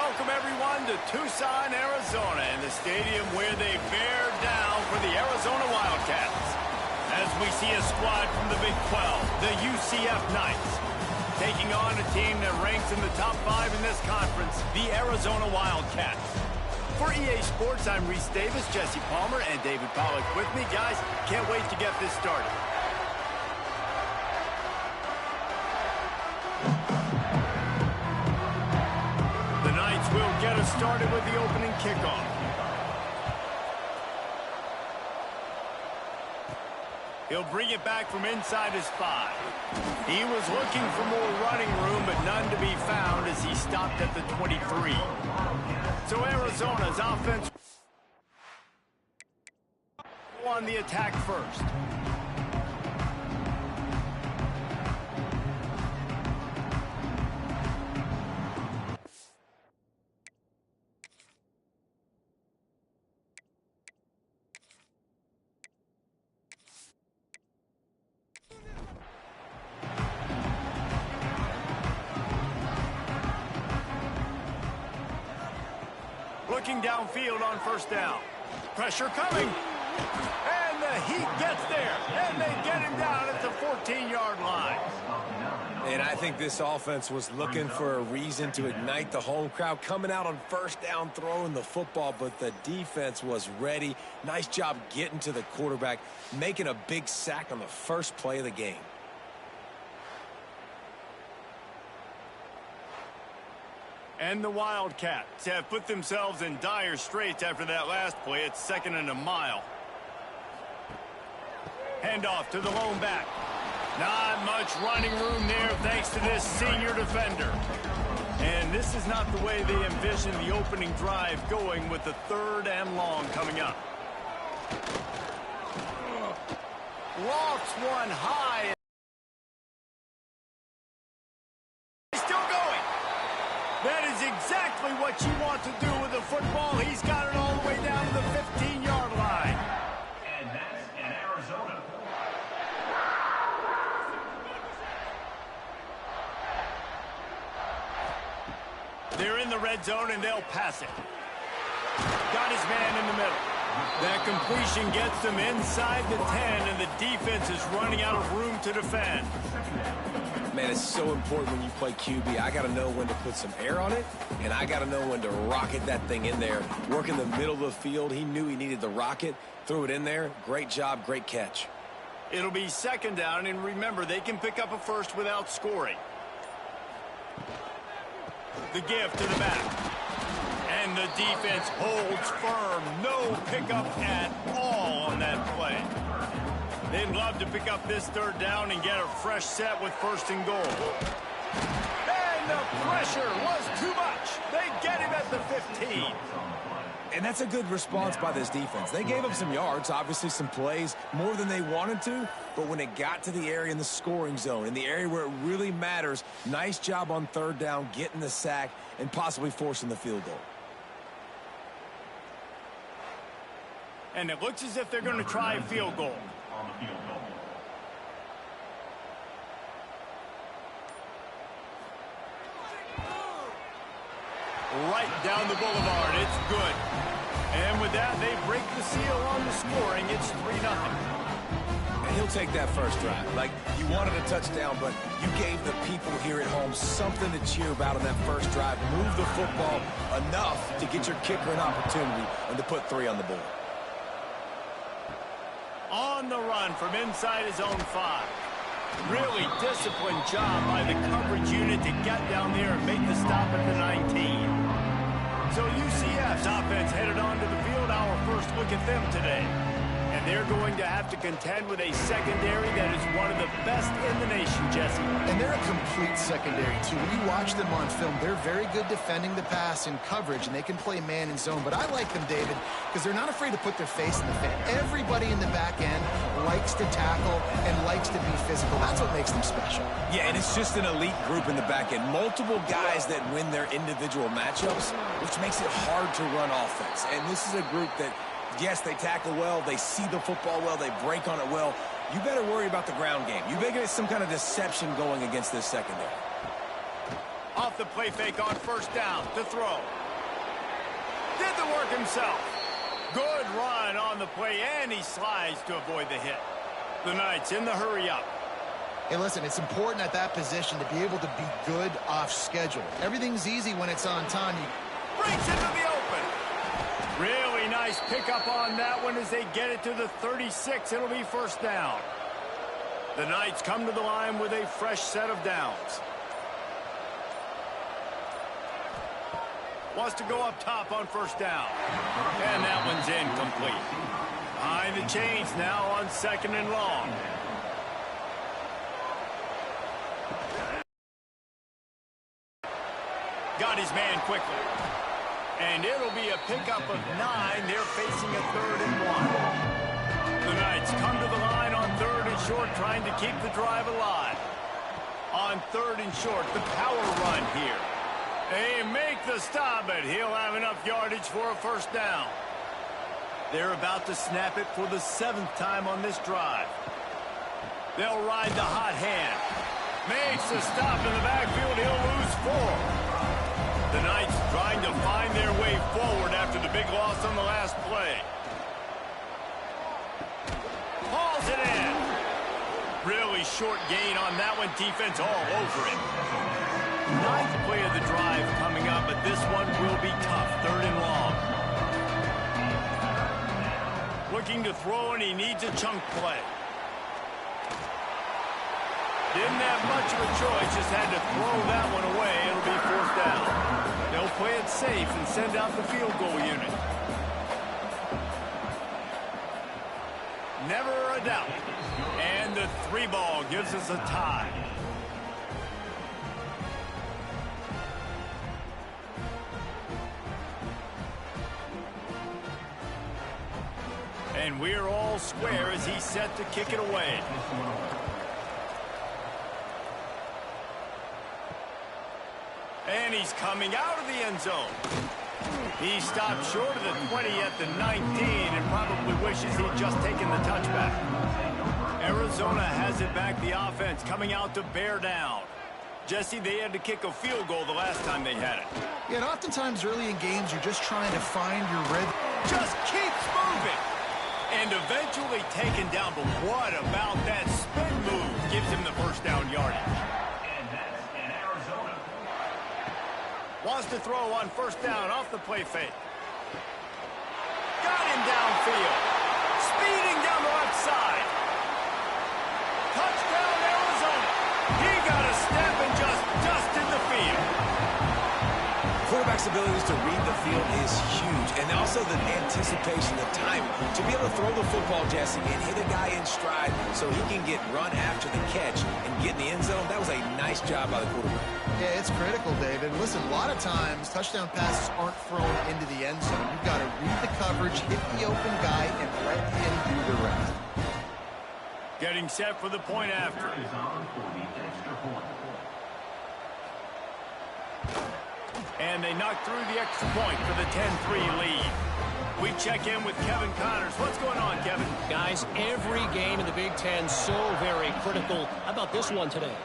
welcome everyone to Tucson, Arizona, and the stadium where they bear down for the Arizona Wildcats. As we see a squad from the Big 12, the UCF Knights, taking on a team that ranks in the top 5 in this conference, the Arizona Wildcats. For EA Sports, I'm Reese Davis, Jesse Palmer, and David Pollack with me. Guys, can't wait to get this started. The Knights will get us started with the opening kickoff. He'll bring it back from inside his 5. He was looking for more running room, but none to be found as he stopped at the 23. So Arizona's offense on the attack first. Looking downfield on first down. Pressure coming. And the Heat gets there. And they get him down at the 14-yard line. And I think this offense was looking for a reason to ignite the home crowd, coming out on first down, throwing the football, but the defense was ready. Nice job getting to the quarterback, making a big sack on the first play of the game. And the Wildcats have put themselves in dire straits after that last play. It's 2nd and a mile. Handoff to the lone back. Not much running room there thanks to this senior defender. And this is not the way they envisioned the opening drive going with the 3rd and long coming up. Lofts one high. That is exactly what you want to do with the football. He's got it all the way down to the 15-yard line. And that's in Arizona. They're in the red zone, and they'll pass it. Got his man in the middle. That completion gets them inside the 10, and the defense is running out of room to defend. Man, it's so important when you play QB. I got to know when to put some air on it, and I got to know when to rocket that thing in there. Work in the middle of the field. He knew he needed the rocket. Threw it in there. Great job, great catch. It'll be 2nd down, and remember, they can pick up a first without scoring. The give to the back. And the defense holds firm. No pickup at all on that play. They'd love to pick up this 3rd down and get a fresh set with 1st and goal. And the pressure was too much. They get him at the 15. And that's a good response by this defense. They gave up some yards, obviously some plays, more than they wanted to. But when it got to the area in the scoring zone, in the area where it really matters, nice job on 3rd down, getting the sack, and possibly forcing the field goal. And it looks as if they're going to try a field goal. Right down the boulevard. It's good. And with that, they break the seal on the scoring. It's 3-0. And he'll take that first drive. Like, you wanted a touchdown, but you gave the people here at home something to cheer about on that first drive. Move the football enough to get your kicker an opportunity and to put 3 on the board. On the run from inside his own 5. Really disciplined job by the coverage unit to get down there and make the stop at the 19. So UCF's offense headed onto the field. Our first look at them today. And they're going to have to contend with a secondary that is one of the best in the nation, Jesse. And they're a complete secondary, too. When you watch them on film, they're very good defending the pass in coverage, and they can play man and zone. But I like them, David, because they're not afraid to put their face in the fan. Everybody in the back end likes to tackle and likes to be physical. That's what makes them special. Yeah, and it's just an elite group in the back end. Multiple guys that win their individual matchups, which makes it hard to run offense. And this is a group that, yes, they tackle well, they see the football well, they break on it well. You better worry about the ground game. You better get some kind of deception going against this secondary. Off the play fake on 1st down to throw. Did the work himself. Good run on the play, and he slides to avoid the hit. The Knights in the hurry up. Hey, listen, it's important at that position to be able to be good off schedule. Everything's easy when it's on time. Breaks into the open. Really nice pickup on that one as they get it to the 36. It'll be first down. The Knights come to the line with a fresh set of downs. Wants to go up top on first down. And that one's incomplete. Behind the chains now on 2nd and long. Got his man quickly. And it'll be a pickup of 9. They're facing a 3rd and 1. The Knights come to the line on 3rd and short, trying to keep the drive alive. On 3rd and short, the power run here. They make the stop, but he'll have enough yardage for a first down. They're about to snap it for the 7th time on this drive. They'll ride the hot hand. Makes the stop in the backfield. He'll lose 4. The Knights trying to find their way forward after the big loss on the last play. Hauls it in. Really short gain on that one. Defense all over it. 9th play of the drive coming up, but this one will be tough. 3rd and long. Looking to throw, and he needs a chunk play. Didn't have much of a choice, just had to throw that one away. It'll be 4th down. They'll play it safe and send out the field goal unit. Never a doubt. And the 3 ball gives us a tie. And we're all square as he's set to kick it away. And he's coming out of the end zone. He stopped short of the 20 at the 19 and probably wishes he'd just taken the touchback. Arizona has it back, the offense coming out to bear down. Jesse, they had to kick a field goal the last time they had it. Yeah, and oftentimes early in games, you're just trying to find your rhythm. Just keeps moving. And eventually taken down, but what about that spin move? Gives him the first down yardage. Wants to throw on first down off the play fake. Got him downfield. Speeding down the left side. Touchdown, Arizona. He got a step and just dusted the field. Quarterback's abilities to read the field is huge, and also the anticipation, the timing. To be able to throw the football, Jesse, and hit a guy in stride so he can get run after the catch and get in the end zone, that was a nice job by the quarterback. Yeah, it's critical, David. Listen, a lot of times, touchdown passes aren't thrown into the end zone. You've got to read the coverage, hit the open guy, and let him do the rest. Getting set for the point after. And they knock through the extra point for the 10-3 lead. We check in with Kevin Connors. What's going on, Kevin? Guys, every game in the Big Ten so very critical. How about this one today?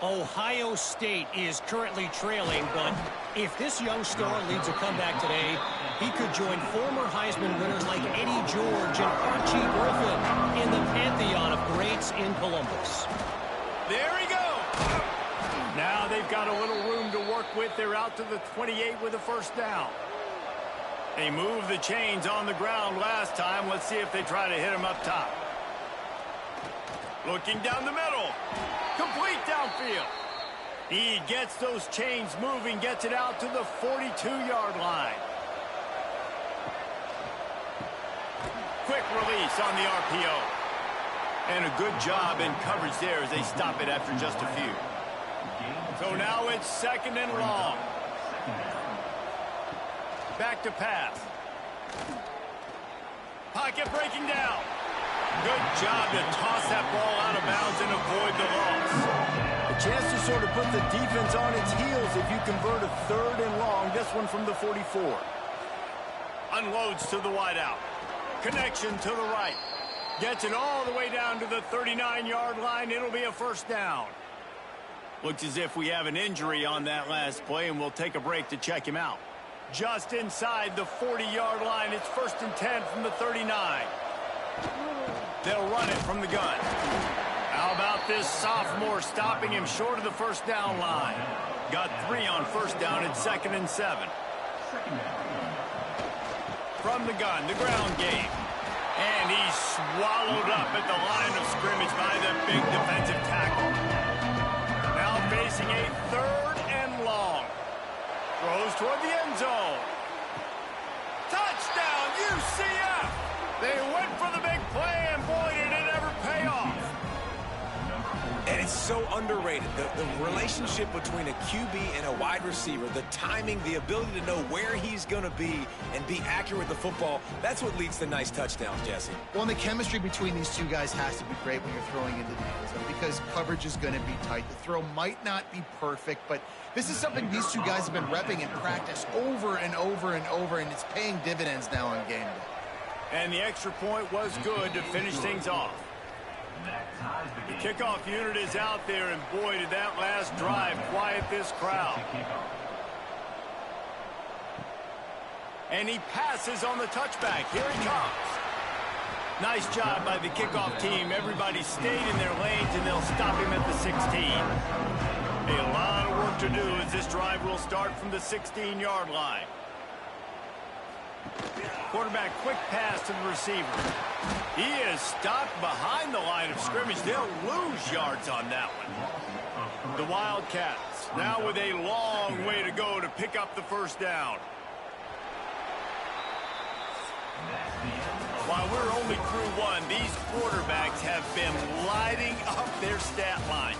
Ohio State is currently trailing, but if this young star leads a comeback today, he could join former Heisman winners like Eddie George and Archie Griffin in the pantheon of greats in Columbus. There he goes. Now they've got a little room to work with. They're out to the 28 with a first down. They moved the chains on the ground last time. Let's see if they try to hit him up top. Looking down the middle. Complete downfield. He gets those chains moving, gets it out to the 42-yard line. Quick release on the RPO. And a good job in coverage there as they stop it after just a few. So now it's 2nd and long. Back to pass. Pocket breaking down. Good job to toss that ball out of bounds and avoid the loss. A chance to sort of put the defense on its heels if you convert a 3rd and long. This one from the 44. Unloads to the wideout. Connection to the right. Gets it all the way down to the 39-yard line. It'll be a first down. Looks as if we have an injury on that last play, and we'll take a break to check him out. Just inside the 40-yard line. It's 1st and 10 from the 39. They'll run it from the gun. How about this sophomore stopping him short of the first down line? Got 3 on first down at 2nd and 7. From the gun, the ground game. And he's swallowed up at the line of scrimmage by the big defensive tackle. Now facing a 3rd and long. Throws toward the end zone. Touchdown, UCF! They went for the big play, and boy, did it ever pay off. And it's so underrated. The relationship between a QB and a wide receiver, the timing, the ability to know where he's going to be and be accurate with the football, that's what leads to nice touchdowns, Jesse. Well, and the chemistry between these two guys has to be great when you're throwing into the end zone because coverage is going to be tight. The throw might not be perfect, but this is something these two guys have been repping in practice over and over and over, and it's paying dividends now on game day. And the extra point was good to finish things off. The kickoff unit is out there, and boy, did that last drive quiet this crowd. And he passes on the touchback. Here he comes. Nice job by the kickoff team. Everybody stayed in their lanes, and they'll stop him at the 16. A lot of work to do as this drive will start from the 16-yard line. Quarterback quick pass to the receiver. He is stopped behind the line of scrimmage. They'll lose yards on that one. The Wildcats now with a long way to go to pick up the first down. While we're only through one, these quarterbacks have been lighting up their stat lines.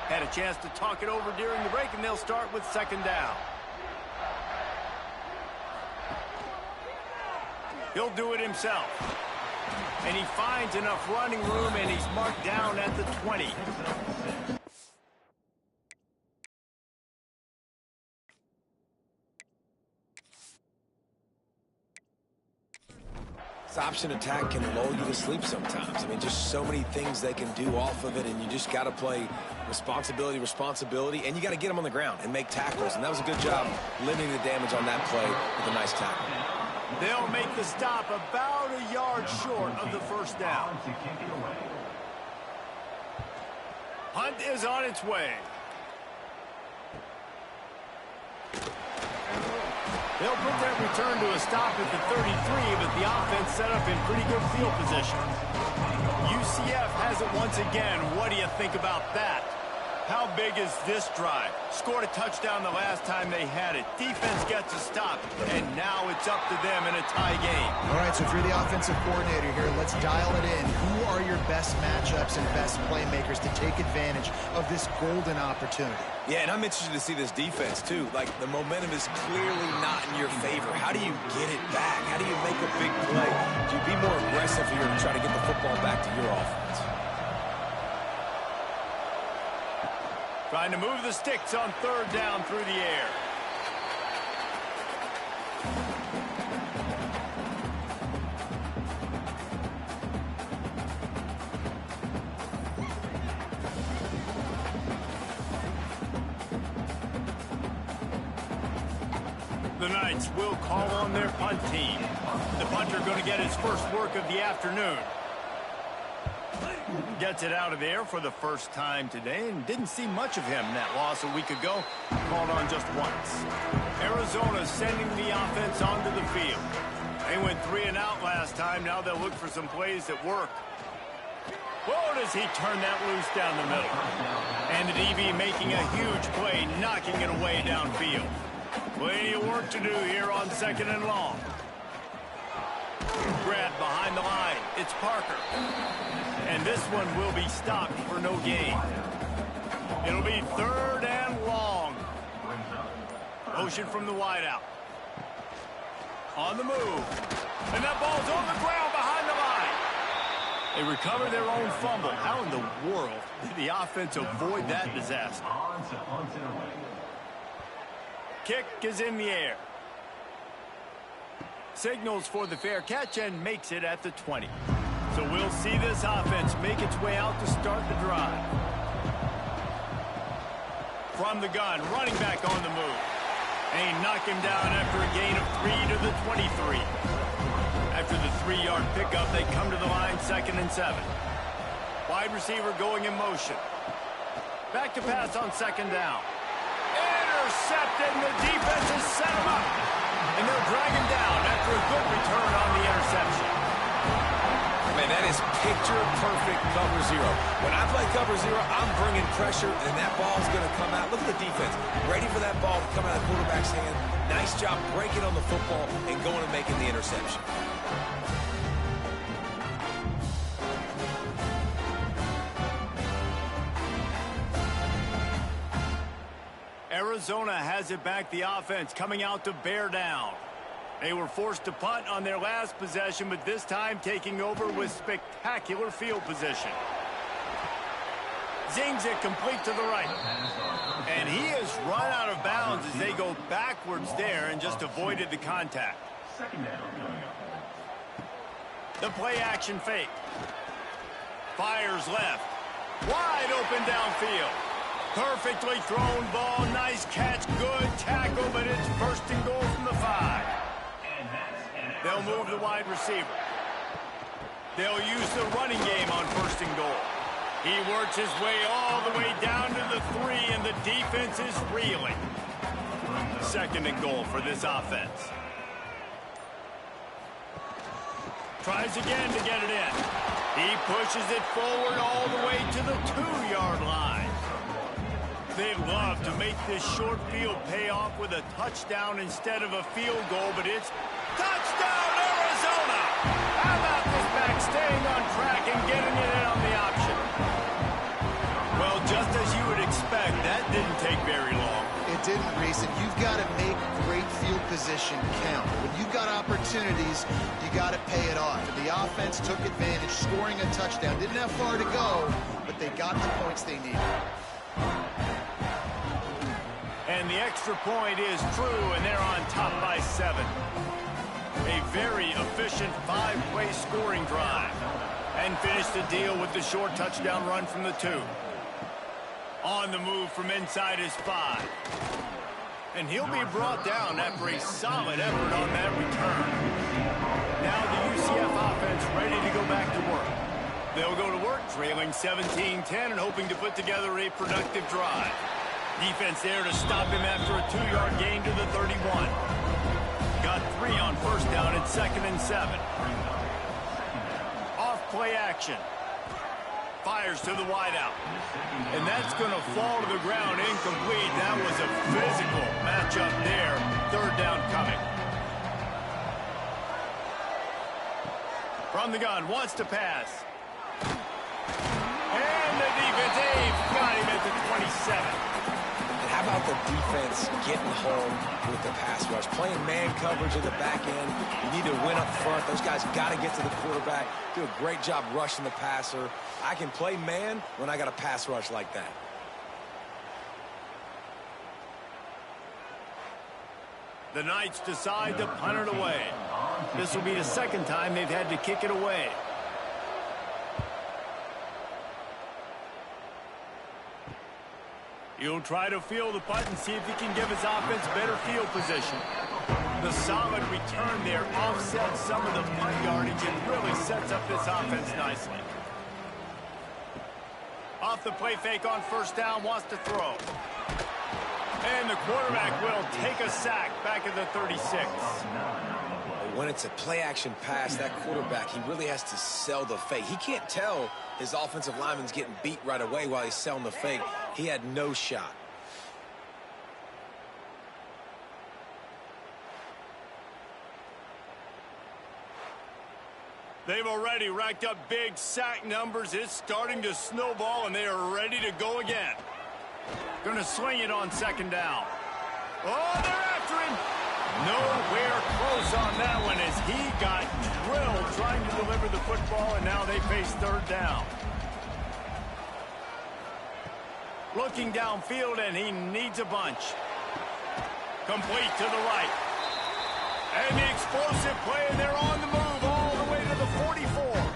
Had a chance to talk it over during the break, and they'll start with 2nd down. He'll do it himself. And he finds enough running room, and he's marked down at the 20. This option attack can lull you to sleep sometimes. I mean, just so many things they can do off of it, and you just got to play responsibility, and you got to get them on the ground and make tackles. And that was a good job limiting the damage on that play with a nice tackle. They'll make the stop about a yard short of the first down. Hunt is on its way. They'll put that return to a stop at the 33, but the offense set up in pretty good field position. UCF has it once again. What do you think about that? How big is this drive? Scored a touchdown the last time they had it. Defense gets a stop, and now it's up to them in a tie game. All right, so if you're the offensive coordinator here, let's dial it in. Who are your best matchups and best playmakers to take advantage of this golden opportunity? Yeah, and I'm interested to see this defense, too. Like, the momentum is clearly not in your favor. How do you get it back? How do you make a big play? Do you be more aggressive here to try to get the football back to your offense? Trying to move the sticks on third down through the air. The Knights will call on their punt team. The punter going to get his first work of the afternoon. Gets it out of there for the first time today, and didn't see much of him in that loss a week ago. Called on just once. Arizona sending the offense onto the field. They went 3 and out last time. Now they'll look for some plays that work. Whoa, does he turn that loose down the middle. And the DB making a huge play, knocking it away downfield. Plenty of work to do here on 2nd and long. Grab behind the line. It's Parker. And this one will be stopped for no gain. It'll be 3rd and long. Motion from the wideout. On the move. And that ball's on the ground behind the line. They recover their own fumble. How in the world did the offense avoid that disaster? Kick is in the air. Signals for the fair catch and makes it at the 20. So we'll see this offense make its way out to start the drive. From the gun, running back on the move. And he knocked him down after a gain of 3 to the 23. After the 3-yard pickup, they come to the line 2nd and 7. Wide receiver going in motion. Back to pass on 2nd down. Intercepted, and the defense has set him up. And they'll drag him down after a good return on the interception. Man, that is picture-perfect cover zero. When I play cover zero, I'm bringing pressure, and that ball's going to come out. Look at the defense. Ready for that ball to come out of the quarterback's hand. Nice job breaking on the football and going and making the interception. Arizona has it back, the offense coming out to bear down. They were forced to punt on their last possession, but this time taking over with spectacular field position. Zings it complete to the right. And he has run out of bounds as they go backwards there and just avoided the contact. The play action fake. Fires left. Wide open downfield. Perfectly thrown ball. Nice catch. Good tackle, but it's 1st and goal from the 5. They'll move the wide receiver. They'll use the running game on 1st and goal. He works his way all the way down to the 3, and the defense is reeling. 2nd and goal for this offense. Tries again to get it in. He pushes it forward all the way to the 2-yard line. They love to make this short field pay off with a touchdown instead of a field goal, but it's touchdown, Arizona! How about this back staying on track and getting it in on the option? Well, just as you would expect, that didn't take very long. It didn't, Reese, and you've got to make great field position count. When you've got opportunities, you got to pay it off. And the offense took advantage, scoring a touchdown. Didn't have far to go, but they got the points they needed. And the extra point is true, and they're on top by 7. A very efficient 5-play scoring drive. And finish the deal with the short touchdown run from the 2. On the move from inside his 5. And he'll be brought down after a solid effort on that return. Now the UCF offense ready to go back to work. They'll go to work trailing 17-10 and hoping to put together a productive drive. Defense there to stop him after a 2-yard gain to the 31. 3 on first down at 2nd and 7. Off play action. Fires to the wideout. And that's going to fall to the ground incomplete. That was a physical matchup there. 3rd down coming. From the gun, wants to pass. And the defense, they've got him at the 27. And how about the defense getting home with the pass rush? Playing man coverage in the back end. You need to win up front. Those guys got to get to the quarterback. Do a great job rushing the passer. I can play man when I got a pass rush like that. The Knights decide to punt it away. This will be the 2nd time they've had to kick it away. He'll try to field the punt and see if he can give his offense better field position. The solid return there offsets some of the punt yardage and really sets up this offense nicely. Off the play fake on first down, wants to throw. And the quarterback will take a sack back at the 36. When it's a play-action pass, that quarterback, he really has to sell the fake. He can't tell his offensive lineman's getting beat right away while he's selling the fake. He had no shot. They've already racked up big sack numbers. It's starting to snowball, and they are ready to go again. Going to swing it on 2nd down. Oh, they're after him. Nowhere close on that one as he got drilled trying to deliver the football, and now they face 3rd down. Looking downfield, and he needs a bunch. Complete to the right. And the explosive play, and they're on the move all the way to the 44.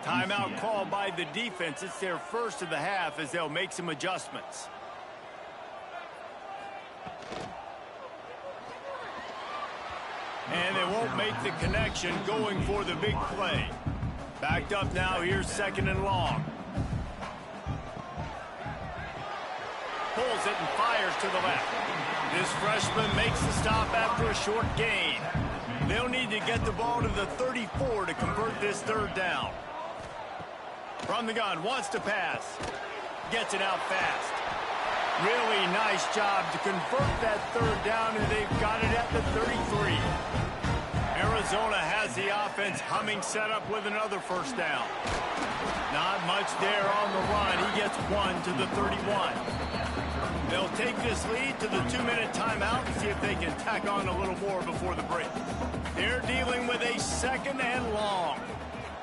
Timeout called by the defense. It's their first of the half as they'll make some adjustments. And they won't make the connection going for the big play. Backed up now, here's 2nd and long. Pulls it and fires to the left. This freshman makes the stop after a short gain. They'll need to get the ball to the 34 to convert this 3rd down. From the gun, wants to pass. Gets it out fast. Really nice job to convert that 3rd down, and they've got it at the 33. Arizona has the offense humming, set up with another first down. Not much there on the run. He gets 1 to the 31. They'll take this lead to the 2-minute timeout and see if they can tack on a little more before the break. They're dealing with a 2nd and long.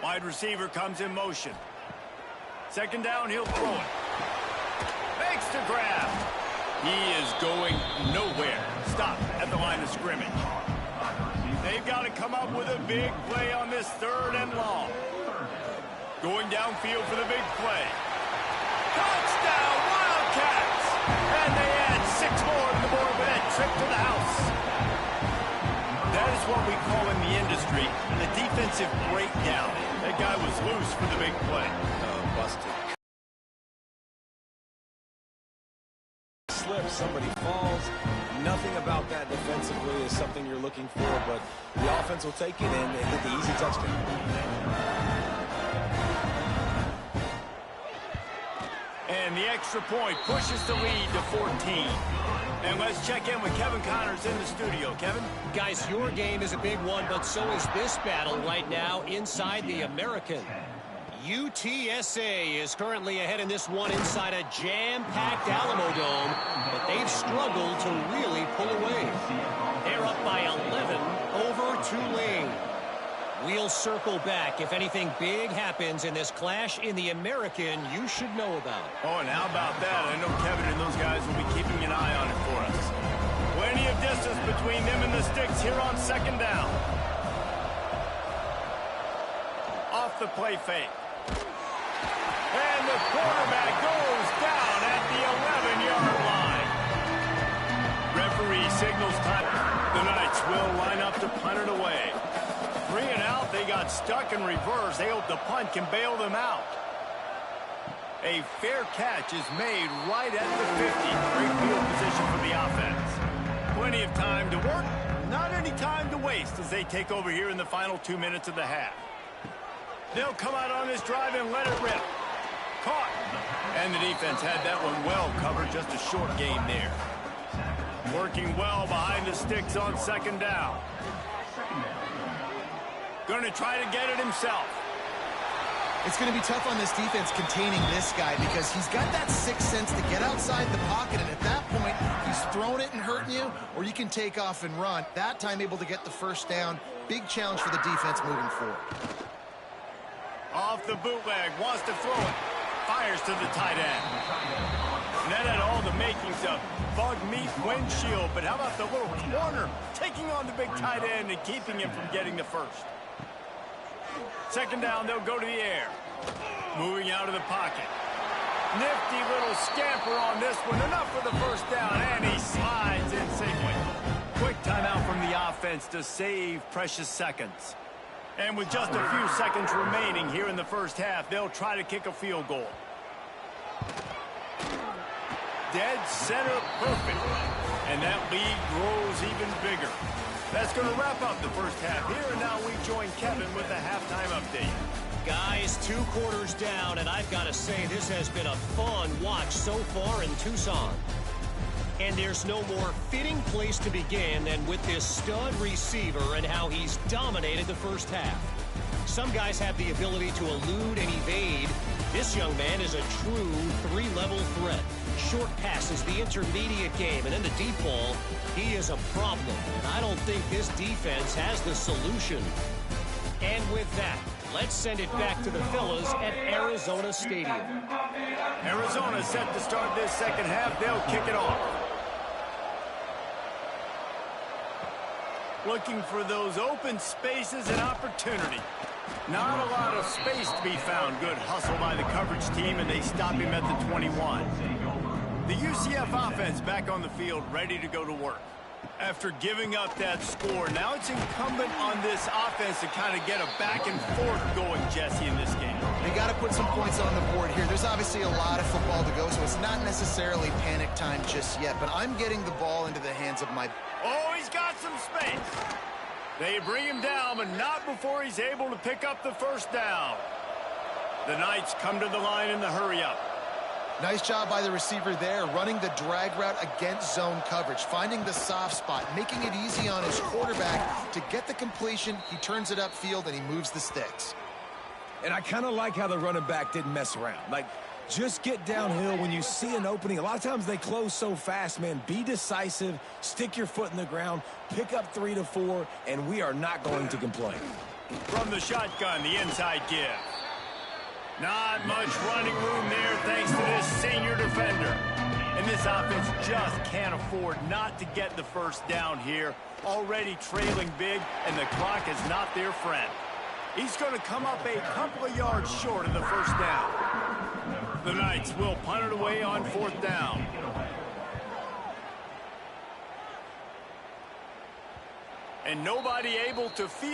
Wide receiver comes in motion. 2nd down, he'll throw it. Makes the grab. He is going nowhere. Stop at the line of scrimmage. They've got to come up with a big play on this 3rd and long. Going downfield for the big play. Touchdown, Wildcats! And they add 6 more to the board with that trip to the house. That is what we call in the industry the defensive breakdown. That guy was loose for the big play. Busted. Slips, somebody falls. Nothing about that defensively is something you're looking for, but the offense will take it and hit the easy touchdown. And the extra point pushes the lead to 14. And let's check in with Kevin Connors in the studio. Kevin? Guys, your game is a big one, but so is this battle right now inside the American. UTSA is currently ahead in this one inside a jam-packed Alamo Dome, but they've struggled to really pull away. They're up by 11 over Tulane. We'll circle back if anything big happens in this clash in the American you should know about. Oh, and how about that? I know Kevin and those guys will be keeping an eye on it for us. Plenty of distance between them and the sticks here on 2nd down. Off the play fake. And the quarterback goes down at the 11-yard line. Referee signals time. The Knights will line up to punt it away. 3 and out, they got stuck in reverse. They hope the punt can bail them out. A fair catch is made right at the 50. Great field position for the offense. Plenty of time to work. Not an any time to waste as they take over here in the final 2 minutes of the half. They'll come out on this drive and let it rip. Caught. And the defense had that one well covered, just a short game there. Working well behind the sticks on second down. Going to try to get it himself. It's going to be tough on this defense containing this guy because he's got that sixth sense to get outside the pocket, and at that point, he's throwing it and hurting you, or you can take off and run. That time able to get the first down. Big challenge for the defense moving forward. Off the bootleg, wants to throw it. Fires to the tight end. And that had all the makings of bug meat windshield, but how about the little corner taking on the big tight end and keeping him from getting the first? Second down, they'll go to the air. Moving out of the pocket. Nifty little scamper on this one. Enough for the first down, and he slides in safely. Quick timeout from the offense to save precious seconds. And with just a few seconds remaining here in the first half, they'll try to kick a field goal. Dead center perfect. And that lead grows even bigger. That's going to wrap up the first half here, and now we join Kevin with the halftime update. Guys, 2 quarters down, and I've got to say this has been a fun watch so far in Tucson. And there's no more fitting place to begin than with this stud receiver and how he's dominated the first half. Some guys have the ability to elude and evade. This young man is a true 3-level threat. Short passes, the intermediate game, and in the deep ball, he is a problem. And I don't think this defense has the solution. And with that, let's send it back to the fellas at Arizona Stadium. Arizona set to start this second half. They'll kick it off. Looking for those open spaces and opportunity. Not a lot of space to be found. Good hustle by the coverage team, and they stop him at the 21. The UCF offense back on the field, ready to go to work. After giving up that score, now it's incumbent on this offense to kind of get a back and forth going, Jesse, in this game. They got to put some points on the board here. There's obviously a lot of football to go, so it's not necessarily panic time just yet, but I'm getting the ball into the hands of my... Oh, he's got some space. They bring him down, but not before he's able to pick up the first down. The Knights come to the line in the hurry-up. Nice job by the receiver there, running the drag route against zone coverage, finding the soft spot, making it easy on his quarterback to get the completion. He turns it upfield, and he moves the sticks. And I kind of like how the running back didn't mess around. Like, just get downhill when you see an opening. A lot of times they close so fast, man. Be decisive, stick your foot in the ground, pick up 3 to 4, and we are not going to complain. From the shotgun, the inside give. Not much running room there thanks to this senior defender. And this offense just can't afford not to get the first down here. Already trailing big, and the clock is not their friend. He's going to come up a couple of yards short of the first down. The Knights will punt it away on 4th down. And nobody able to field